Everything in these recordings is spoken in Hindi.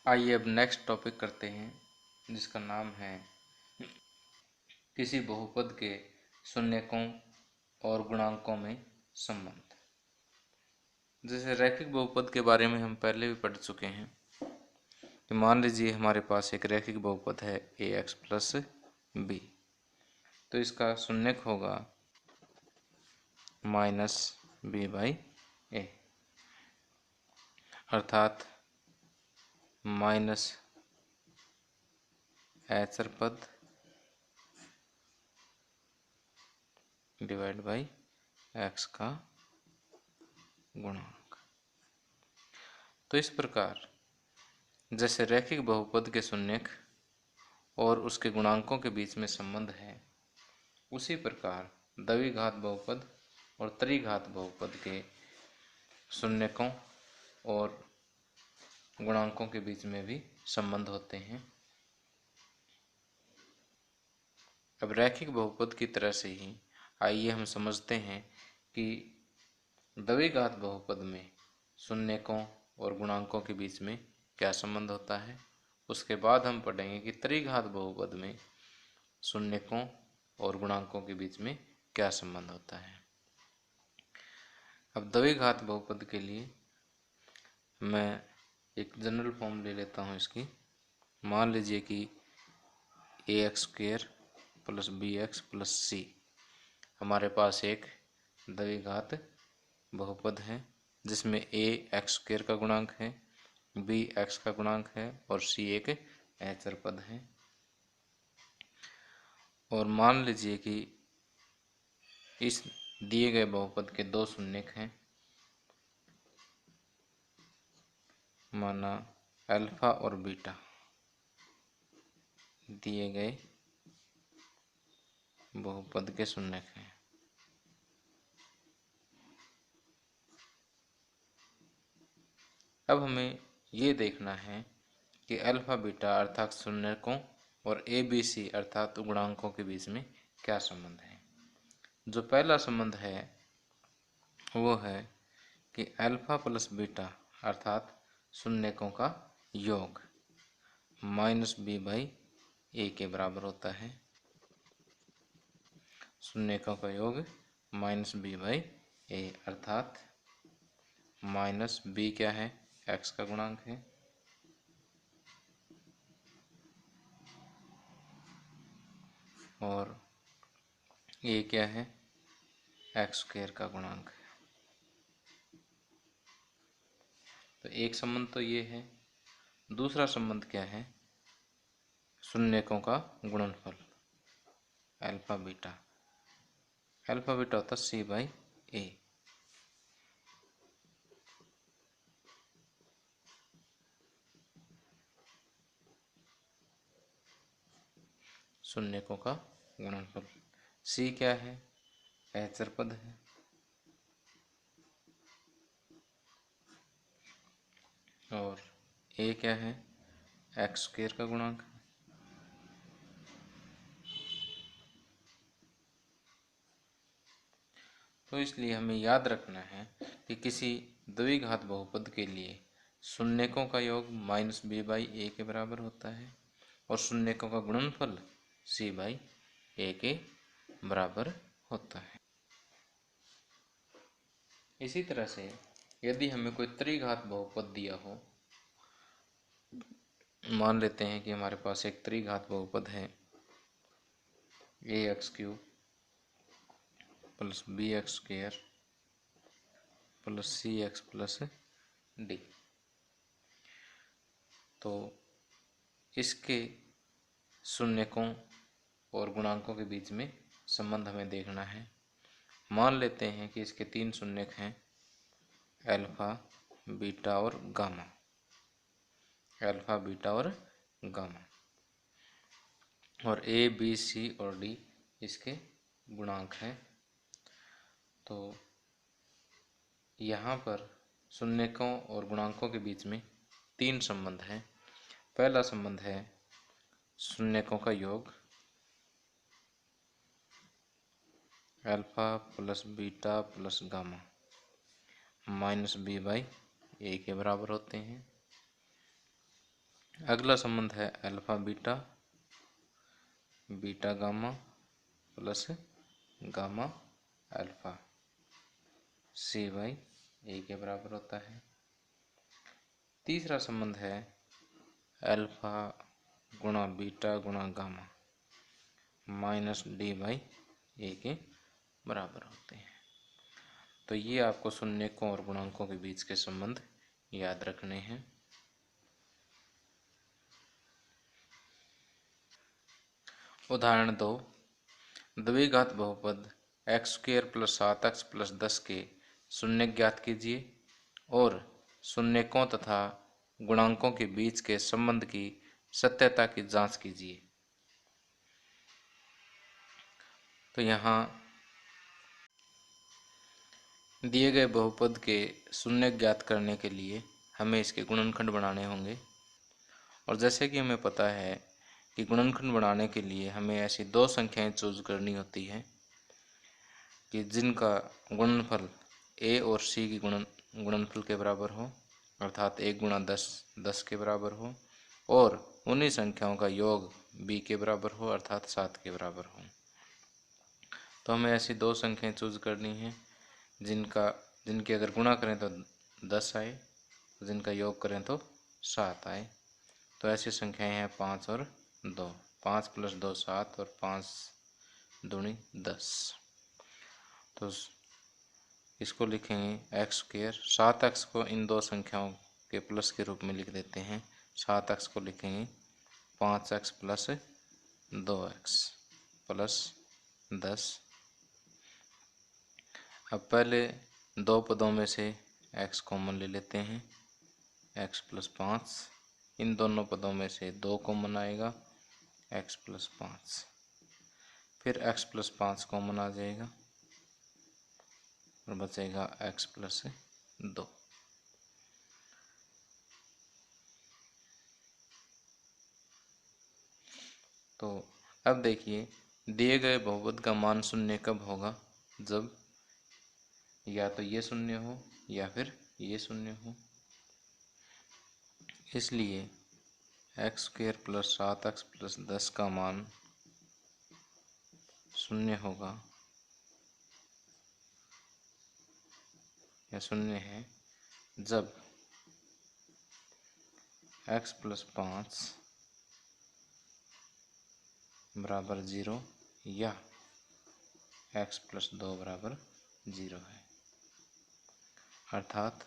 आइए अब नेक्स्ट टॉपिक करते हैं, जिसका नाम है किसी बहुपद के शून्यकों और गुणांकों में संबंध। जैसे रैखिक बहुपद के बारे में हम पहले भी पढ़ चुके हैं कि मान लीजिए हमारे पास एक रैखिक बहुपद है ए एक्स प्लस बी, तो इसका शून्यक होगा माइनस बी बाई ए, अर्थात माइनस एचर पद डिवाइड बाई एक्स का गुणांक। तो इस प्रकार जैसे रैखिक बहुपद के शून्यक और उसके गुणांकों के बीच में संबंध है, उसी प्रकार द्विघात बहुपद और त्रिघात बहुपद के शून्यकों और गुणांकों के बीच में भी संबंध होते हैं। अब रैखिक बहुपद की तरह से ही आइए हम समझते हैं कि द्विघात बहुपद में शून्यकों और गुणांकों के बीच में क्या संबंध होता है। उसके बाद हम पढ़ेंगे कि त्रिघात बहुपद में शून्यकों और गुणांकों के बीच में क्या संबंध होता है। अब द्विघात बहुपद के लिए मैं एक जनरल फॉर्म ले लेता हूँ इसकी। मान लीजिए कि a x square plus b x plus c हमारे पास एक द्विघात बहुपद है, जिसमें ए एक्स स्क्वेयर का गुणांक है, बी एक्स का गुणांक है और सी एक अचर पद है। और मान लीजिए कि इस दिए गए बहुपद के दो शून्यक हैं, माना अल्फा और बीटा दिए गए बहुपद के शून्यक हैं। अब हमें ये देखना है कि अल्फा बीटा अर्थात शून्यकों और ए बी सी अर्थात गुणांकों के बीच में क्या संबंध है। जो पहला संबंध है वो है कि अल्फा प्लस बीटा अर्थात शून्यकों का योग माइनस बी बाई ए के बराबर होता है। शून्यकों का योग माइनस बी बाई ए, अर्थात माइनस बी क्या है, एक्स का गुणांक है, और ए क्या है, एक्स स्क्वायर का गुणांक है। तो एक संबंध तो ये है। दूसरा संबंध क्या है, शून्यकों का गुणनफल अल्फा बीटा। अल्फा बीटा होता है सी बाई ए। शून्यकों का गुणनफल। सी क्या है, अचर पद है, और ए क्या है, एक्स स्क्वायर का गुणांक है। तो इसलिए हमें याद रखना है कि किसी द्विघात बहुपद के लिए शून्यकों का योग माइनस बी बाई ए के बराबर होता है और शून्यकों का गुणनफल सी बाई ए के बराबर होता है। इसी तरह से यदि हमें कोई त्रिघात बहुपद दिया हो, मान लेते हैं कि हमारे पास एक त्रिघात बहुपद है a x cube plus b x square plus c x plus d. तो इसके शून्यकों और गुणांकों के बीच में संबंध हमें देखना है। मान लेते हैं कि इसके तीन शून्यक हैं, अल्फा बीटा और गामा। अल्फा बीटा और गामा, और ए बी सी और डी इसके गुणांक हैं। तो यहाँ पर शून्यकों और गुणांकों के बीच में तीन संबंध हैं। पहला संबंध है शून्यकों का योग alpha plus beta plus gamma minus b by a के बराबर होते हैं। अगला संबंध है alpha beta, beta gamma plus gamma alpha C/A के बराबर होता है। तीसरा संबंध है अल्फा गुणा बीटा गुणा गामा -D/A के बराबर होते हैं। तो ये आपको शून्यकों और गुणांकों के बीच के संबंध याद रखने हैं। उदाहरण 2, द्विघात बहुपद x² + 7x + 10 के शून्यक ज्ञात कीजिए और शून्यकों तथा गुणांकों के बीच के संबंध की सत्यता की जांच कीजिए। तो यहाँ दिए गए बहुपद के शून्यक ज्ञात करने के लिए हमें इसके गुणनखंड बनाने होंगे। और जैसे कि हमें पता है कि गुणनखंड बनाने के लिए हमें ऐसी दो संख्याएं चूज करनी होती हैं कि जिनका गुणनफल a और c की गुणनफल के बराबर हो, अर्थात 1 × 10 10 के बराबर हो, और उन्हीं संख्याओं का योग b के बराबर हो, अर्थात 7 के बराबर हो। तो हमें ऐसी दो संख्याएं चूज करनी हैं जिनके अगर गुणा करें तो 10 आए, जिनका योग करें तो 7 आए। तो ऐसी संख्याएं हैं 5 और 2, 5 + 2 7 और 5 दूनी 10। तो इसको लिखेंगे x², 7x को इन दो संख्याओं के प्लस के रूप में लिख देते हैं। 7x को लिखेंगे 5x + 2x + 10। अब पहले दो पदों में से x कॉमन ले लेते हैं, x + 5। इन दोनों पदों में से 2 कॉमन आएगा, x + 5। फिर x + 5 कॉमन आ जाएगा और बचेगा x + 2। तो अब देखिए, दिए गए बहुपद का मान शून्य कब होगा? जब या तो ये शून्य हो या फिर ये शून्य हो। इसलिए x² + 7x + 10 का मान शून्य होगा या शून्य है जब x + 5 बराबर 0 या x + 2 बराबर 0 है। अर्थात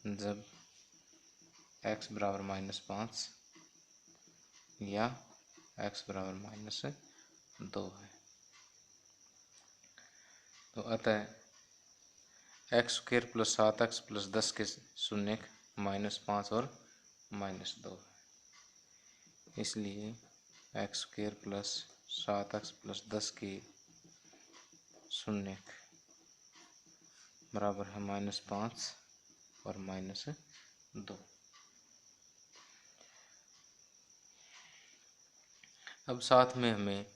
जब x बराबर -5 या x बराबर -2 है। तो अतः x² + 7x + 10 के शून्यक -5 और -2 है। इसलिए x² + 7x + 10 के शून्यक बराबर है -5 और -2। अब साथ में हमें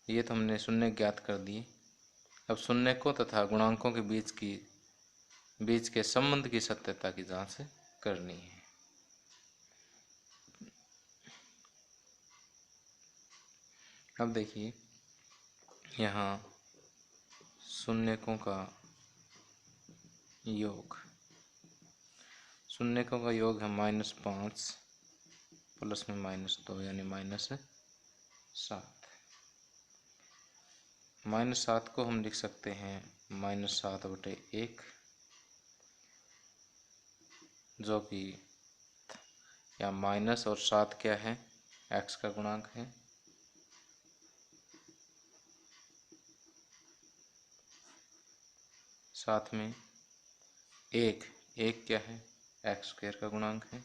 ये तो हमने शून्य ज्ञात कर दिए। अब शून्यकों तथा गुणांकों के बीच के संबंध की सत्यता की जांच करनी है। अब देखिए, यहाँ शून्यकों का योग है -5 प्लस में -2 यानी -7। -7 को हम लिख सकते हैं -7/1, जो कि या माइनस और 7 क्या है? x का गुणांक है। साथ में 1 क्या है? x² का गुणांक है।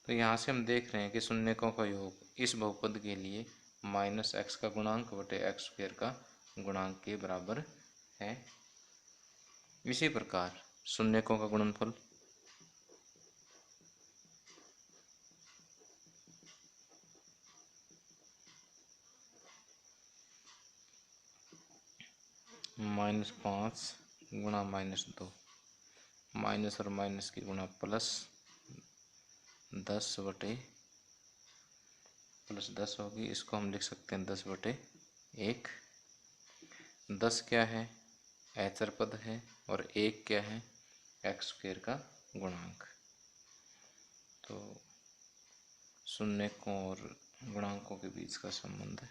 तो यहाँ से हम देख रहे हैं कि शून्यकों का योग इस बहुपद के लिए -x का गुणांक बटे x² का गुणांक के बराबर है। इसी प्रकार शून्यकों का गुणनफल -5 गुणा -2, माइनस और माइनस की गुणा प्लस 10/+10 होगी। इसको हम लिख सकते हैं 10/1। 10 क्या है? अचर पद है, और 1 क्या है? x² का गुणांक। तो शून्यकों और गुणांकों के बीच का संबंध है,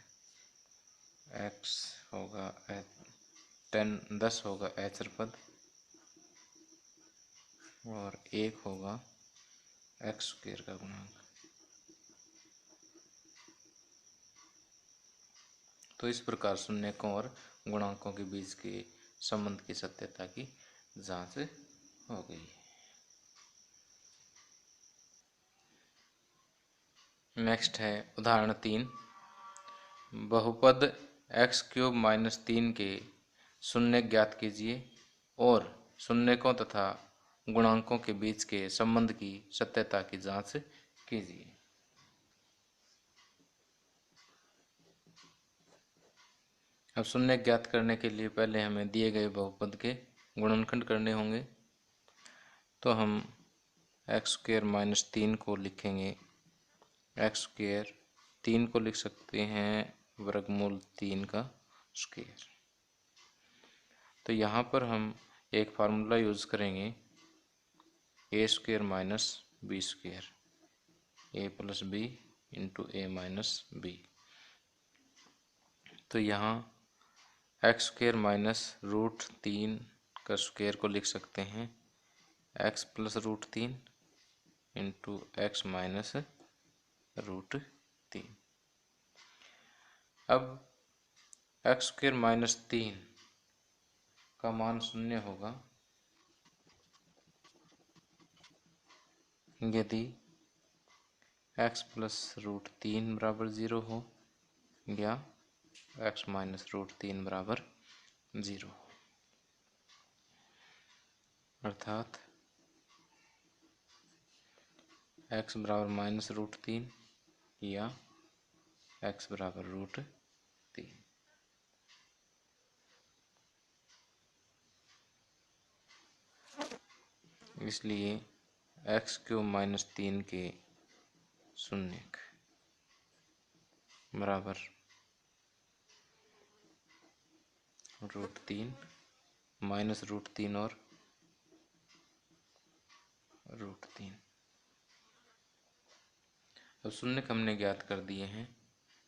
x होगा 10 होगा अचर पद और 1 होगा x² का गुणांक। तो इस प्रकार शून्यकों और गुणांकों के बीच के संबंध की सत्यता की जांच हो गई। नेक्स्ट है उदाहरण 3। बहुपद x³ - 3 के शून्य ज्ञात कीजिए और शून्यकों तथा गुणांकों के बीच के संबंध की सत्यता की जांच कीजिए। अब शून्य ज्ञात करने के लिए पहले हमें दिए गए बहुपद के गुणनखंड करने होंगे। तो हम x² - 3 को लिखेंगे, x² 3 को लिख सकते हैं वर्गमूल 3 का स्क्वायर। तो यहाँ पर हम एक फार्मूला यूज करेंगे, a² - b², a + b × a - b। तो यहाँ x² - √3 का स्क्वायर को लिख सकते हैं x + √3 × x - √3। अब x² - 3 का मान 0 होगा यदि x + √3 = 0 हो या x - √3 = 0, अर्थात x = -√3 या x = √3। इसलिए x³ - 3 के शून्यक बराबर √3 -√3 और √3। अब शून्यक हमने ज्ञात कर दिए हैं।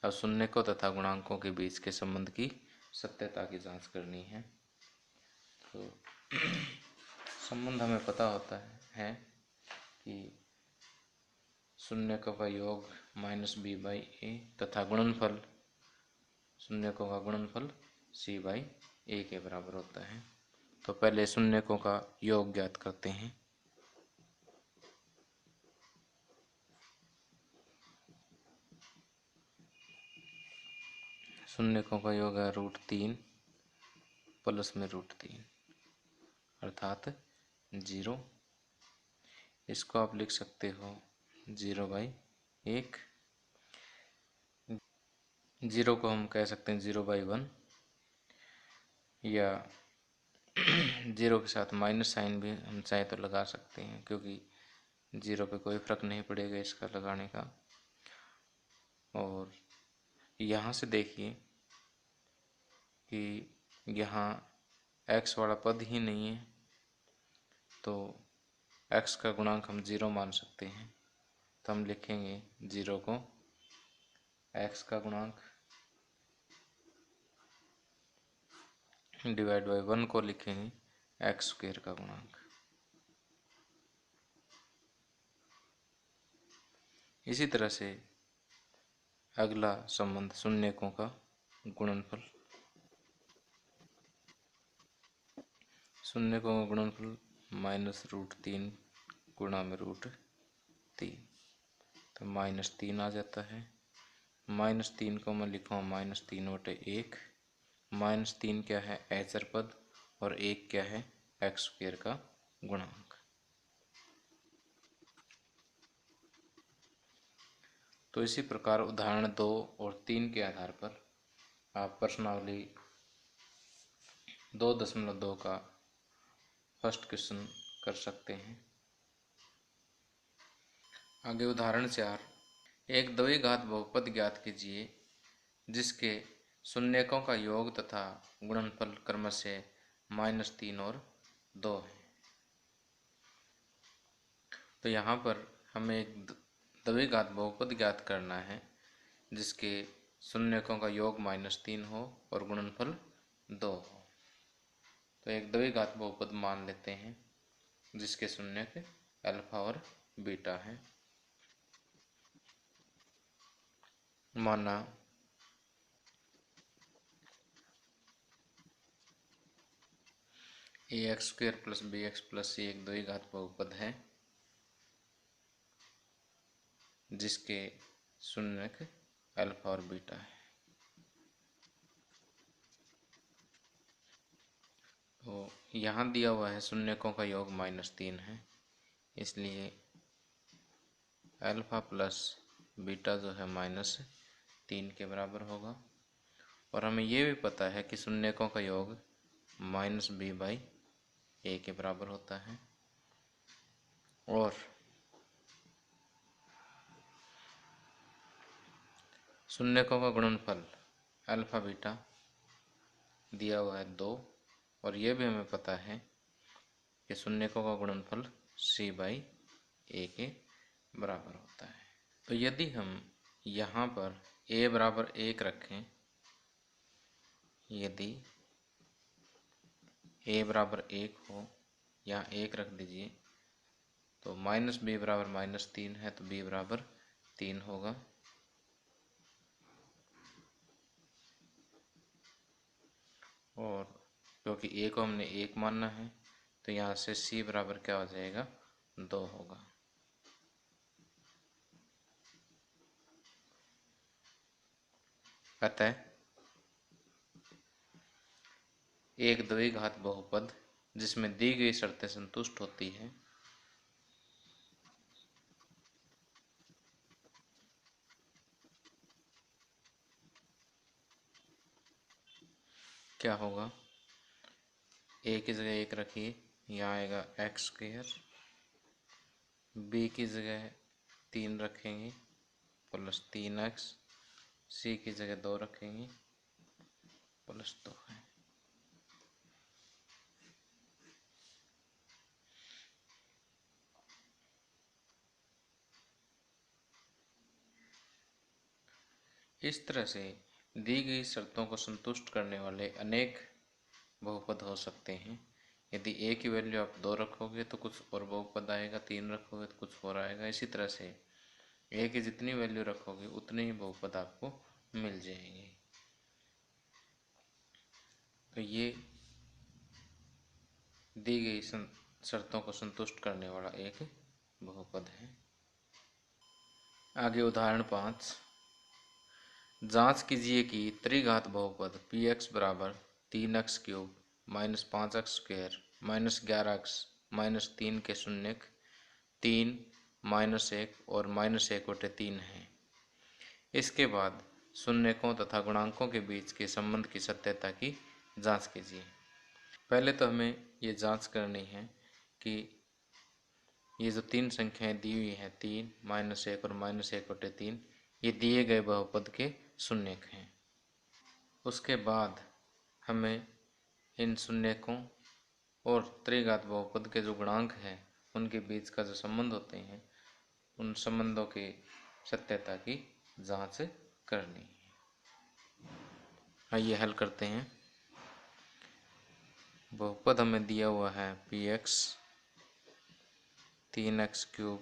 अब शून्यकों तथा गुणांकों के बीच के संबंध की सत्यता की जांच करनी है। तो संबंध हमें पता होता है कि शून्यकों का योग -b/a तथा गुणनफल शून्यकों का गुणनफल c/a के बराबर होता है। तो पहले शून्यकों का योग ज्ञात करते हैं। शून्यकों का योग है √3 प्लस में √3 अर्थात 0। इसको आप लिख सकते हो 0/1। 0 को हम कह सकते हैं 0/1 या 0 के साथ माइनस साइन भी हम चाहे तो लगा सकते हैं, क्योंकि 0 पे कोई फर्क नहीं पड़ेगा इसका लगाने का। और यहाँ से देखिए कि यहाँ x वाला पद ही नहीं है, तो x का गुणांक हम 0 मान सकते हैं। तो हम लिखेंगे 0 को x का गुणांक डिवाइड बाय 1 को लिखेंगे x² का गुणांक। इसी तरह से अगला संबंध शून्यकों का गुणनफल। शून्यकों का गुणनफल -√3 गुणा में √3, तो -3 आ जाता है। -3 को मैं लिखूँगा -3/1। -3 क्या है? अचर पद, और 1 क्या है? x² का गुणांक। तो इसी प्रकार उदाहरण 2 और 3 के आधार पर आप प्रश्नावली 2.2 का फर्स्ट क्वेश्चन कर सकते हैं। आगे उदाहरण 4, एक द्विघात बहुपद ज्ञात कीजिए जिसके शून्यकों का योग तथा गुणनफल क्रमशः -3 और 2 है। तो यहाँ पर हमें एक द्विघात बहुपद ज्ञात करना है जिसके शून्यकों का योग -3 हो और गुणनफल 2 हो। तो एक द्विघात बहुपद मान लेते हैं जिसके शून्यक अल्फा और बीटा हैं। माना ax² + bx + c एक द्विघात बहुपद है जिसके शून्यक अल्फा और बीटा है। तो यहाँ दिया हुआ है शून्यकों का योग -3 है, इसलिए अल्फा प्लस बीटा जो है -3 के बराबर होगा। और हमें ये भी पता है कि शून्यकों का योग -b/a के बराबर होता है। और शून्यकों का गुणनफल अल्फा बीटा दिया हुआ है 2, और ये भी हमें पता है कि शून्यकों का गुणनफल c/a के बराबर होता है। तो यदि हम यहाँ पर a बराबर 1 रखें, यदि a बराबर 1 हो, यहाँ 1 रख दीजिए, तो -b बराबर -3 है तो b बराबर 3 होगा। और क्योंकि a को हमने 1 मानना है तो यहाँ से c बराबर क्या हो जाएगा, 2 होगा। अतः एक द्विघात बहुपद जिसमें दी गई शर्तें संतुष्ट होती हैं क्या होगा, a की जगह 1 रखिए, यहाँ आएगा x², b की जगह 3 रखेंगे प्लस 3x, c की जगह 2 रखेंगे प्लस 2 है। इस तरह से दी गई शर्तों को संतुष्ट करने वाले अनेक बहुपद हो सकते हैं। यदि a की वैल्यू आप 2 रखोगे तो कुछ और बहुपद आएगा, 3 रखोगे तो कुछ और आएगा। इसी तरह से a की जितनी वैल्यू रखोगे उतने ही बहुपद आपको मिल जाएंगे। तो ये दी गई शर्तों को संतुष्ट करने वाला एक बहुपद है। आगे उदाहरण 5, जांच कीजिए कि त्रिघात बहुपद px बराबर 3x³ -5x² -11x -3 के शून्यक 3, -1 और -1/3 हैं। इसके बाद शून्यकों तथा गुणांकों के बीच के संबंध की सत्यता की जांच कीजिए। पहले तो हमें ये जांच करनी है कि ये जो 3 संख्याएं दी हुई हैं, 3, -1 और -1/3, ये दिए गए बहुपद के शून्यक हैं। उसके बाद हमें इन शून्यकों और त्रिघात बहुपद के जो गुणांक हैं उनके बीच का जो संबंध होते हैं उन संबंधों की सत्यता की जांच करनी है। आइए हल करते हैं। बहुपद हमें दिया हुआ है px 3x³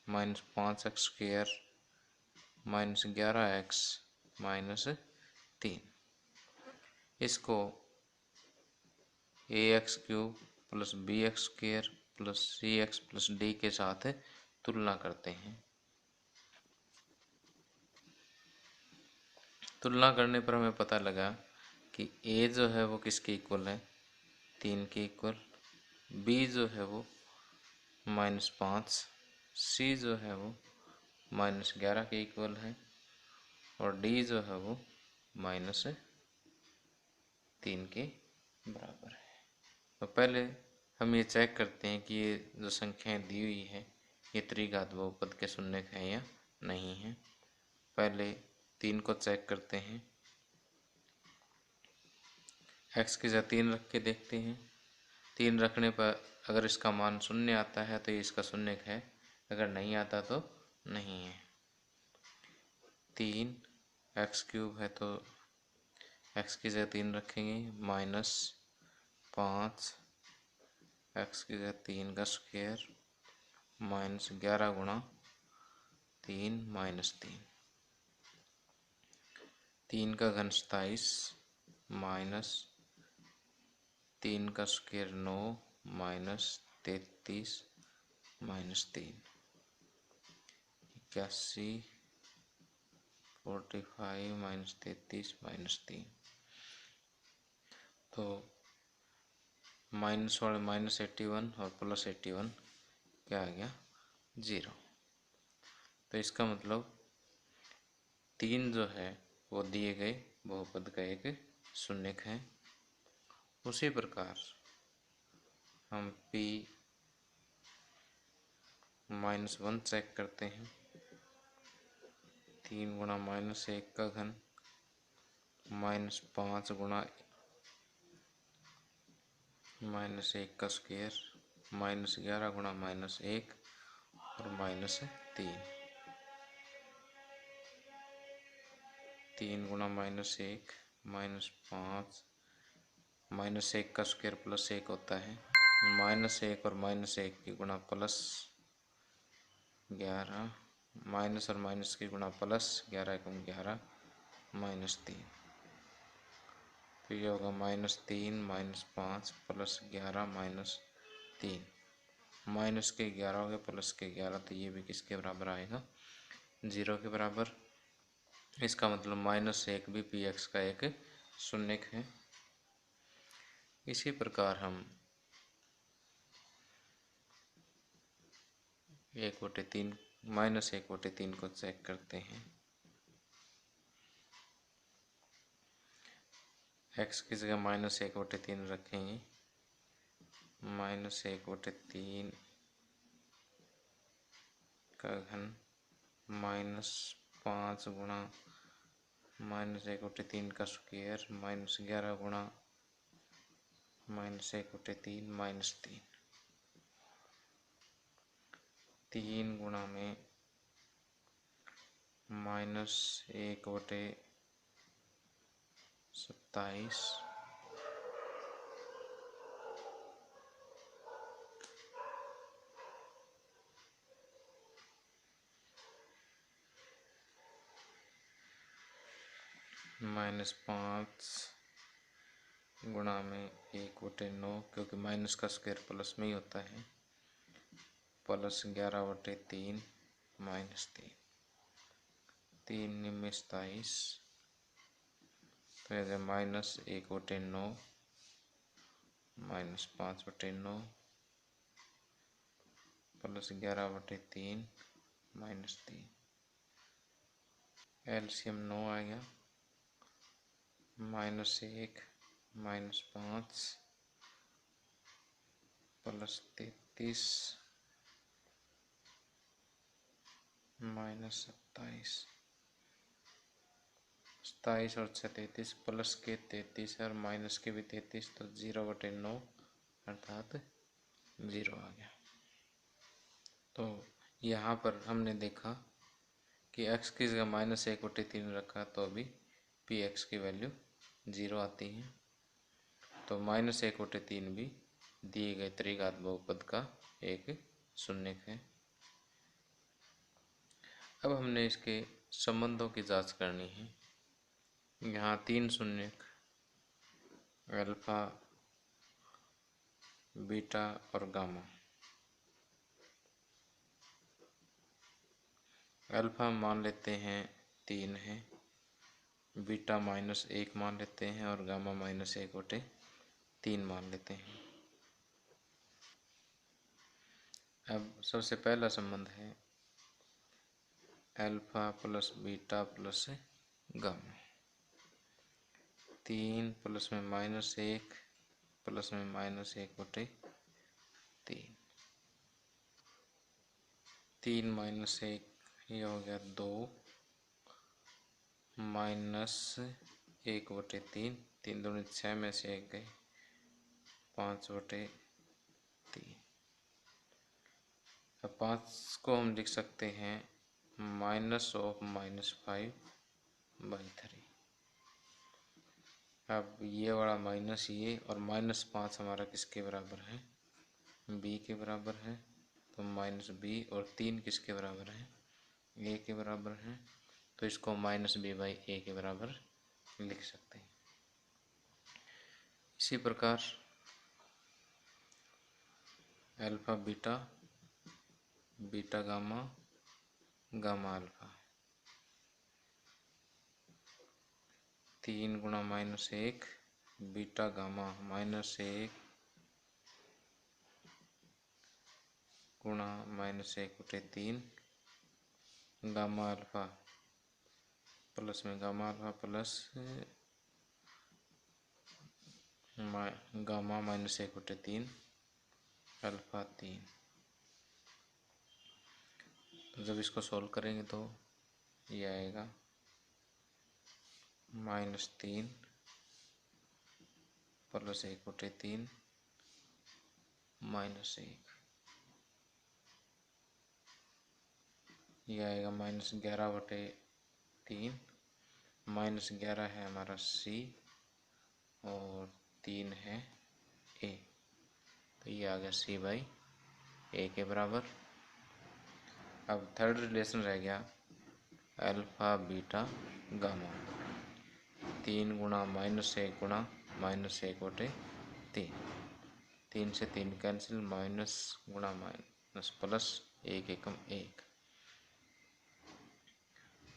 -5x² -11x -3, इसको ax³ + bx² + cx + d के साथ तुलना करते हैं। तुलना करने पर हमें पता लगा कि a जो है वो किसके इक्वल है, 3 के इक्वल, b जो है वो -5, c जो है वो -11 के इक्वल है और d जो है वो -3 के बराबर है। तो पहले हम ये चेक करते हैं कि ये जो संख्याएं दी हुई है ये त्रिघात बहुपद के शून्यक हैं या नहीं है। पहले 3 को चेक करते हैं। x की जगह 3 रख के देखते हैं। 3 रखने पर अगर इसका मान 0 आता है तो ये इसका शून्यक है, अगर नहीं आता तो नहीं है। 3 x³ है तो x की जगह 3 रखेंगे, -5 x की जगह 3 का स्क्वायर -11 गुणा 3 -3, 3 का घन 27 माइनस 3 का स्क्वायर 9 -33 -3, 81 45 -33 -3। तो माइनस वाले -81 और +81 क्या आ गया 0। तो इसका मतलब 3 जो है वो दिए गए बहुपद का एक शून्यक है। उसी प्रकार हम p-1 चेक करते हैं। 3 गुणा -1 का घन -5 गुणा -1 का स्क्वायर -11 गुणा -1 और -3, 3 गुणा -1 -5 -1 का स्क्वायर +1 होता है, -1 और -1 की गुणा +11 माइनस और माइनस की गुणा +11 × 11 -3। तो ये होगा -3 -5 +11 -3, माइनस के 11 हो गए प्लस के 11, तो ये भी किसके बराबर आएगा 0 के बराबर। इसका मतलब -1 भी px का एक शून्यक है। इसी प्रकार हम 1/3 -1/3 को चेक करते हैं। x की जगह -1/3 रखेंगे, -1/3 का घन -5 गुणा -1/3 का स्क्वायर -11 गुणा -1/3 -3, 3 गुणा में -1/27 -5 गुणा में 1/9, क्योंकि माइनस का स्क्वायर प्लस में ही होता है, +11/3 -3, 3 में 27, तो ऐसे -1/9 -5/9 +11/3 -3, एलसीएम 9 आ गया, -1 -5 +33 -27, 27 और 6 33, प्लस के 33 और माइनस के भी 33, तो 0/9 अर्थात 0 आ गया। तो यहाँ पर हमने देखा कि x की जगह -1/3 रखा तो अभी px की वैल्यू 0 आती है। तो -1/3 भी दिए गए त्रिघात बहुपद का एक शून्यक है। अब हमने इसके संबंधों की जांच करनी है। यहाँ 3 शून्यक अल्फा, बीटा और गामा। अल्फा मान लेते हैं 3 है, बीटा -1 मान लेते हैं और गामा -1/3 मान लेते हैं। अब सबसे पहला संबंध है alpha plus beta plus gamma. 3 plus में -1 प्लस में -1/3। 3 - 1 ये हो गया 2 -1/3। 3 दूनी 6 में से 1 गए 5/3। अब 5 को हम लिख सकते हैं -5/3। अब ये वाला माइनस ये और -5 हमारा किसके बराबर है? b के बराबर है। तो -b और 3 किसके बराबर है? a के बराबर है। तो इसको -b/a के बराबर लिख सकते हैं। इसी प्रकार alpha beta, beta gamma, gamma alpha 3 × -1 beta gamma -1 × -1/3 gamma alpha plus में gamma alpha plus gamma -1/3 alpha 3। तो जब इसको सॉल्व करेंगे तो ये आएगा -3 प्लस 1/3 -1। ये आएगा -11/3। -11 है हमारा c और 3 है a। तो ये आ गया c/a के बराबर। अब थर्ड रिलेशन रह गया अल्फा बीटा गामा 3 × -1 × -1/3। 3 से 3 कैंसिल माइनस गुणा माइनस प्लस 1 एकम 1।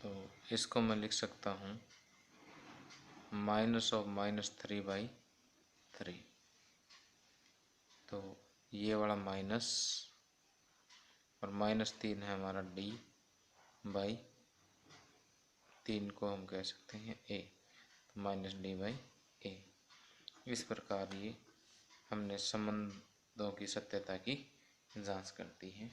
तो इसको मैं लिख सकता हूँ -3/3। तो ये वाला माइनस और -3 है हमारा d/3 को हम कह सकते हैं a। तो -d/a। इस प्रकार ये हमने संबंधों की सत्यता की जांच करती है।